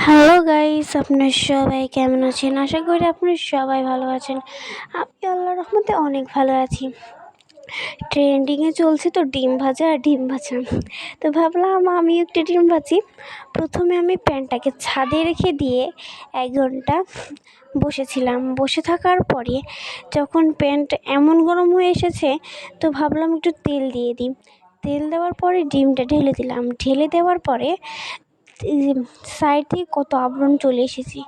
Hello guys, আপনার সবাই কেমন আছেন? আশা করি আপনার সবাই ভালো আছেন। আমি আল্লাহর রহমতে অনেক ভালো আছি। ট্রেন্ডিংয়ে চলছে তো ডিম ভাজা আর ডিম ভাজা, তো ভাবলাম আমি একটু ডিম ভাজি। প্রথমে আমি প্যানটাকে ছাদে রেখে দিয়ে 1 ঘন্টা বসেছিলাম। বসে থাকার পরে যখন প্যানটা এমন গরম হয়ে এসেছে, তো ভাবলাম একটু তেল দিয়ে দিই। তেল দেওয়ার পরে ডিমটা ঢেলে দিলাম। ঢেলে দেওয়ার পরে সাইড থেকে কত আবরণ চলে এসেছে।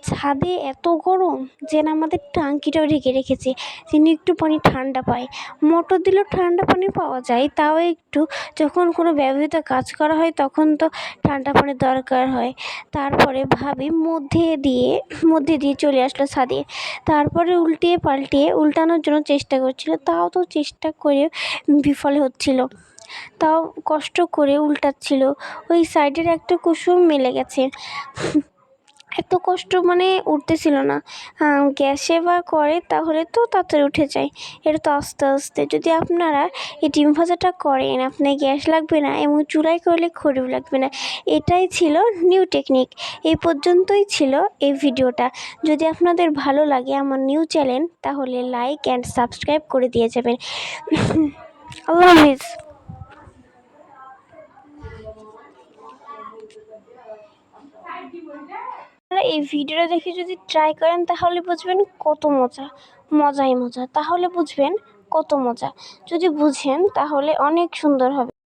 ছাদে এত গরম যে না আমাদের টাঙ্কিটাও ঢেকে রেখেছে যেন একটু পানি ঠান্ডা পায়। মোটর দিলেও ঠান্ডা পানি পাওয়া যায়, তাও একটু যখন কোনো ব্যবহৃত কাজ করা হয় তখন তো ঠান্ডা পানির দরকার হয়। তারপরে ভাবি মধ্যে দিয়ে চলে আসলো ছাদে। তারপরে উল্টিয়ে পাল্টিয়ে উল্টানোর জন্য চেষ্টা করছিল, তাও তো চেষ্টা করে বিফল হচ্ছিল। তাও কষ্ট করে উল্টাচ্ছিল। ওই সাইডের একটা কুসুম মেলে গেছে। এত কষ্ট উঠতেছিল না। গ্যাসে বা করে তাহলে তো তাড়াতাড়ি উঠে যায়। এটা তো আস্তে আস্তে। যদি আপনারা এই ডিম ভাজাটা করেন, আপনার গ্যাস লাগবে না এবং চুলায় করলে খড়িও লাগবে না। এটাই ছিল নিউ টেকনিক। এই পর্যন্তই ছিল এই ভিডিওটা। যদি আপনাদের ভালো লাগে আমার নিউ চ্যানেল, তাহলে লাইক অ্যান্ড সাবস্ক্রাইব করে দিয়ে যাবেন। আল্লাহ হাফিজ। আপনারা এই ভিডিওটা দেখে যদি ট্রাই করেন তাহলে বুঝবেন কত মজাই মজা। তাহলে বুঝবেন কত মজা। যদি বুঝেন তাহলে অনেক সুন্দর হবে।